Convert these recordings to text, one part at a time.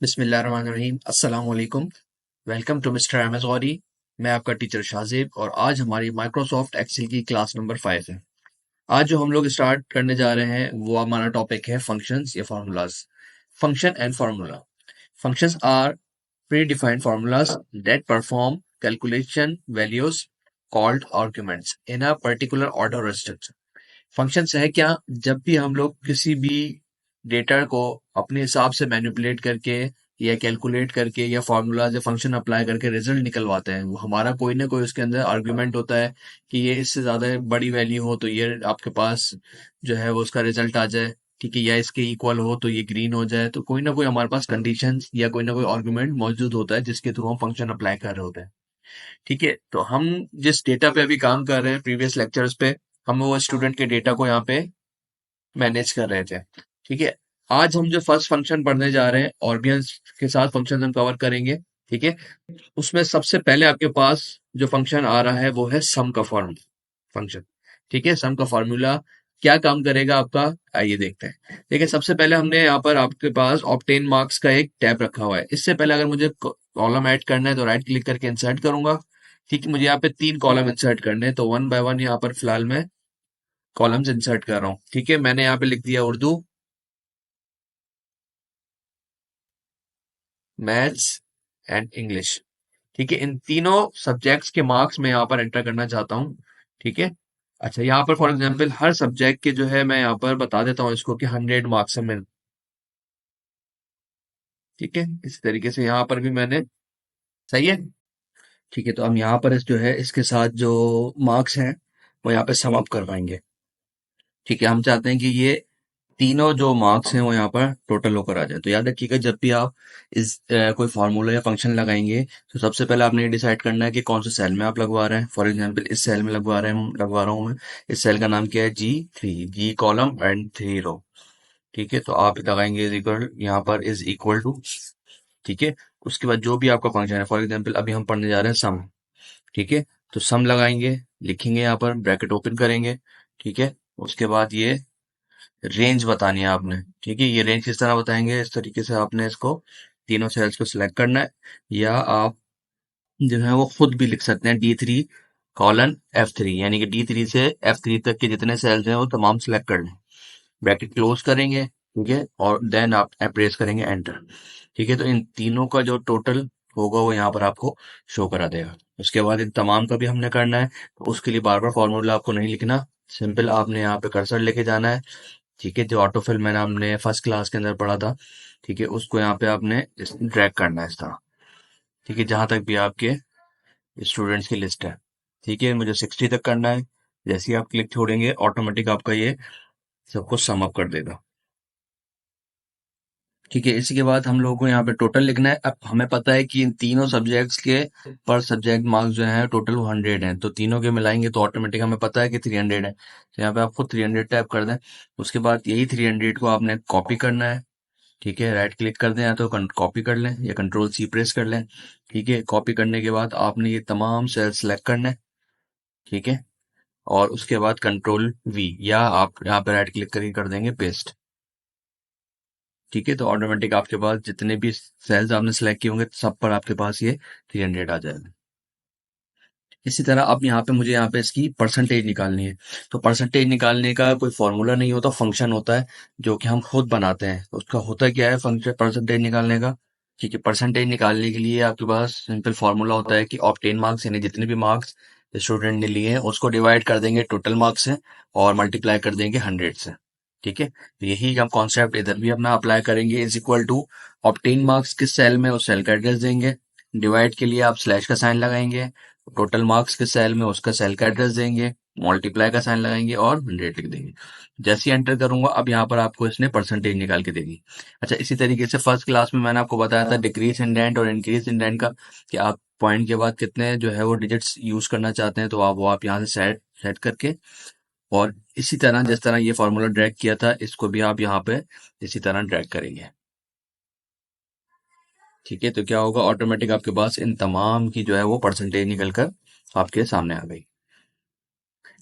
बिस्मिल्लाहिर्रहमानिर्रहीम अस्सलाम वालेकुम। Welcome to mister MS Gauri. मैं आपका टीचर शाहजेब और आज हमारी माइक्रोसॉफ्ट एक्सेल की क्लास नंबर 5 है। आज जो हम लोग स्टार्ट करने जा रहे हैं वो हमारा टॉपिक है फंक्शंस या formulas. Function and formula. Functions are predefined formulas that perform calculation values called arguments in a particular order और स्ट्रक्चर। फंक्शंस है क्या? जब भी हम लोग किसी भी डेटा को अपने हिसाब से मैनिपुलेट करके या कैलकुलेट करके या फॉर्मूलाज या फंक्शन अप्लाई करके रिजल्ट निकलवाते हैं, वो हमारा कोई ना कोई उसके अंदर आर्ग्यूमेंट होता है कि ये इससे ज्यादा बड़ी वैल्यू हो तो ये आपके पास जो है वो उसका रिजल्ट आ जाए, ठीक है, या इसके इक्वल हो तो ये ग्रीन हो जाए। तो कोई ना कोई हमारे पास कंडीशन या कोई ना कोई आर्ग्यूमेंट मौजूद होता है जिसके थ्रू हम फंक्शन अप्लाई कर रहे होते हैं। ठीक है, तो हम जिस डेटा पे अभी काम कर रहे हैं प्रीवियस लेक्चर्स पे, हम वो स्टूडेंट के डेटा को यहाँ पे मैनेज कर रहे थे। ठीक है, आज हम जो फर्स्ट फंक्शन पढ़ने जा रहे हैं ऑर्बियंस के साथ फंक्शन हम कवर करेंगे। ठीक है, उसमें सबसे पहले आपके पास जो फंक्शन आ रहा है वो है सम का फॉर्म फंक्शन। ठीक है, सम का फॉर्मूला क्या काम करेगा आपका, आइए देखते हैं। देखिए, सबसे पहले हमने यहाँ पर आपके पास ऑब्टेन मार्क्स का एक टैब रखा हुआ है। इससे पहले अगर मुझे कॉलम ऐड करना है तो राइट क्लिक करके इंसर्ट करूंगा। ठीक है, मुझे यहाँ पे 3 कॉलम इंसर्ट करने हैं तो वन बाय वन यहाँ पर फिलहाल मैं कॉलम्स इंसर्ट कर रहा हूँ। ठीक है, मैंने यहाँ पे लिख दिया उर्दू, मैथ्स एंड इंग्लिश। ठीक है, इन तीनों सब्जेक्ट्स के मार्क्स मैं यहाँ पर एंटर करना चाहता हूँ। ठीक है, अच्छा, यहाँ पर फॉर एग्जांपल हर सब्जेक्ट के जो है मैं यहाँ पर बता देता हूँ इसको कि 100 मार्क्स है मेरे। ठीक है, इस तरीके से यहाँ पर भी मैंने, सही है। ठीक है, तो हम यहाँ पर जो है इसके साथ जो मार्क्स हैं वो यहाँ पे सम अप करवाएंगे। ठीक है, हम चाहते हैं कि ये तीनों जो मार्क्स हैं वो यहाँ पर टोटल होकर आ जाए। तो याद रखिएगा, जब भी आप इस कोई फार्मूला या फंक्शन लगाएंगे तो सबसे पहले आपने ये डिसाइड करना है कि कौन से सेल में आप लगवा रहे हैं। फॉर एग्जांपल इस सेल में लगवा रहा हूँ मैं। इस सेल का नाम क्या है? G3, जी कॉलम एंड 3 रो। ठीक है, तो आप लगाएंगे इज इक्वल, यहाँ पर इज इक्वल टू। ठीक है, उसके बाद जो भी आपका फंक्शन है, फॉर एग्जाम्पल अभी हम पढ़ने जा रहे हैं सम। ठीक है, तो सम लगाएंगे, लिखेंगे यहाँ पर, ब्रैकेट ओपन करेंगे। ठीक है, उसके बाद ये रेंज बतानी है आपने। ठीक है, ये रेंज किस तरह बताएंगे, इस तरीके से आपने इसको तीनों सेल्स को सिलेक्ट करना है, या आप जो है वो खुद भी लिख सकते हैं D3:F3, यानी कि D3 से F3 तक के जितने सेल्स हैं वो तमाम सिलेक्ट कर लें। ब्रैकेट क्लोज करेंगे, ठीक है, और देन आप प्रेस करेंगे एंटर। ठीक है, तो इन तीनों का जो टोटल होगा वो यहाँ पर आपको शो करा देगा। उसके बाद इन तमाम का भी हमने करना है, तो उसके लिए बार बार फॉर्मूला आपको नहीं लिखना, सिंपल आपने यहाँ पे कर्सर लेके जाना है। ठीक है, जो ऑटोफिल मैंने हमने फर्स्ट क्लास के अंदर पढ़ा था, ठीक है, उसको यहाँ पे आपने ड्रैग करना है इस तरह। ठीक है, जहां तक भी आपके स्टूडेंट्स की लिस्ट है। ठीक है, मुझे 60 तक करना है। जैसे ही आप क्लिक छोड़ेंगे ऑटोमेटिक आपका ये सब कुछ सम अप कर देगा। ठीक है, इसी के बाद हम लोगों को यहाँ पे टोटल लिखना है। अब हमें पता है कि इन तीनों सब्जेक्ट्स के पर सब्जेक्ट मार्क्स जो है टोटल 100 हैं, तो तीनों के मिलाएंगे तो ऑटोमेटिक हमें पता है कि 300 है। तो यहाँ पे आप खुद 300 टाइप कर दें। उसके बाद यही 300 को आपने कॉपी करना है। ठीक है, राइट क्लिक कर दें या तो कॉपी कर लें या कंट्रोल सी प्रेस कर लें। ठीक है, कॉपी करने के बाद आपने ये तमाम सेल सेलेक्ट करना है। ठीक है, और उसके बाद कंट्रोल वी या आप यहाँ पे राइट क्लिक करके कर देंगे पेस्ट। ठीक है, तो ऑटोमेटिक आपके पास जितने भी सेल्स आपने सेलेक्ट किए होंगे सब पर आपके पास ये 300 आ जाएगा। इसी तरह अब यहाँ पे मुझे यहाँ पे इसकी परसेंटेज निकालनी है। तो परसेंटेज निकालने का कोई फॉर्मूला नहीं होता, फंक्शन होता है जो कि हम खुद बनाते हैं। तो उसका होता क्या है फंक्शन परसेंटेज निकालने का? ठीक है, परसेंटेज निकालने के लिए आपके पास सिंपल फॉर्मूला होता है कि ऑब्टेन मार्क्स, यानी जितने भी मार्क्स स्टूडेंट ने लिए हैं उसको डिवाइड कर देंगे टोटल मार्क्स से और मल्टीप्लाई कर देंगे 100 से। ठीक है, तो यही हम कॉन्सेप्ट इधर भी अपना अप्लाई करेंगे। Is equal to obtain marks किस सेल में, उस सेल का एड्रेस देंगे। डिवाइड के लिए आप स्लैश का साइन लगाएंगे। टोटल मार्क्स के सेल में उसका सेल का एड्रेस देंगे, मल्टीप्लाई का साइन लगाएंगे और 100 लिख देंगे। जैसे ही एंटर करूंगा अब यहाँ पर आपको इसने परसेंटेज निकाल के देगी। अच्छा, इसी तरीके से फर्स्ट क्लास में मैंने आपको बताया था डिक्रीज इंडेंट और इंक्रीज इंडेंट का, कि आप पॉइंट के बाद कितने जो है वो डिजिट्स यूज करना चाहते हैं, तो आप यहाँ से सेट सेट करके, और इसी तरह जिस तरह ये फॉर्मूला ड्रैग किया था इसको भी आप यहाँ पे इसी तरह ड्रैग करेंगे। ठीक है, तो क्या होगा, ऑटोमेटिक आपके पास इन तमाम की जो है वो परसेंटेज निकल कर आपके सामने आ गई।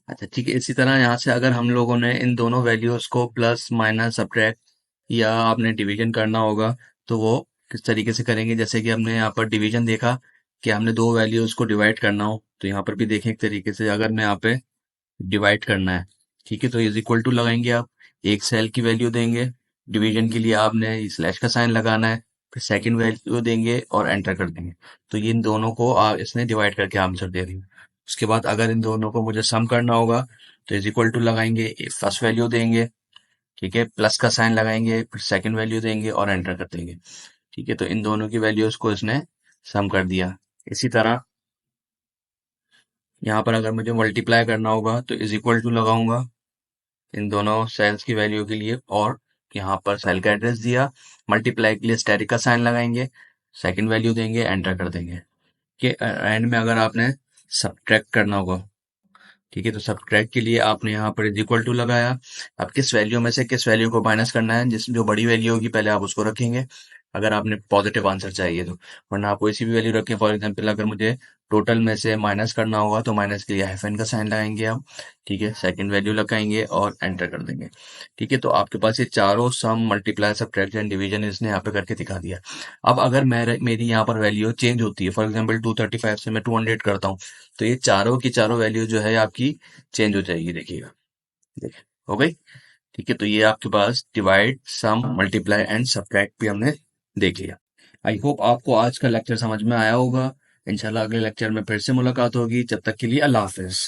अच्छा, ठीक है, इसी तरह यहाँ से अगर हम लोगों ने इन दोनों वैल्यूज को प्लस माइनस सब्ट्रैक्ट या आपने डिवीजन करना होगा तो वो किस तरीके से करेंगे, जैसे कि हमने यहाँ पर डिवीजन देखा कि हमने दो वैल्यूज को डिवाइड करना हो, तो यहाँ पर भी देखें एक तरीके से, अगर मैं यहाँ पे डिवाइड करना है, ठीक है, तो इज इक्वल टू लगाएंगे आप, एक सेल की वैल्यू देंगे, डिवीजन के लिए आपने स्लैश का साइन लगाना है, फिर सेकंड वैल्यू देंगे और एंटर कर देंगे। तो ये इन दोनों को आप इसने डिवाइड करके आंसर दे रही है। उसके बाद अगर इन दोनों को मुझे सम करना होगा, तो इज इक्वल टू लगाएंगे, फर्स्ट वैल्यू देंगे, ठीक है, प्लस का साइन लगाएंगे, फिर सेकंड वैल्यू देंगे और एंटर कर देंगे। ठीक है, तो इन दोनों की वैल्यूज को इसने सम कर दिया। इसी तरह यहाँ पर अगर मुझे मल्टीप्लाई करना होगा, तो इज इक्वल टू लगाऊंगा इन दोनों सेल्स की वैल्यू के लिए, और यहाँ पर सेल का एड्रेस दिया, मल्टीप्लाई के लिए स्टैटिक का साइन लगाएंगे, सेकंड वैल्यू देंगे, एंटर कर देंगे। कि एंड में अगर आपने सब्ट्रैक्ट करना होगा, ठीक है, तो सब्ट्रैक्ट के लिए आपने यहाँ पर इज इक्वल टू लगाया। अब किस वैल्यू में से किस वैल्यू को माइनस करना है, जिस जो बड़ी वैल्यू होगी पहले आप उसको रखेंगे, अगर आपने पॉजिटिव आंसर चाहिए तो, वरना आप कोई सी भी वैल्यू रखें। फॉर एग्जांपल अगर मुझे टोटल में से माइनस करना होगा, तो माइनस के लिए हाइफन का साइन लगाएंगे आप, ठीक है, सेकंड वैल्यू लगाएंगे और एंटर कर देंगे। ठीक है, तो आपके पास ये चारों सम, मल्टीप्लाई, सब्ट्रैक्ट एंड डिवीजन इसने यहाँ पे करके दिखा दिया। अब अगर मेरी यहाँ पर वैल्यू चेंज होती है, फॉर एग्जाम्पल 235 से मैं 200 करता हूँ, तो ये चारों की चारों वैल्यू जो है आपकी चेंज हो जाएगी, देखिएगा, देखिए, हो गई। ठीक है, तो ये आपके पास divide, sum, multiply and subtract भी हमने देख लिया। आई होप आपको आज का लेक्चर समझ में आया होगा। इंशाल्लाह अगले लेक्चर में फिर से मुलाकात होगी, जब तक के लिए अल्लाह हाफिज।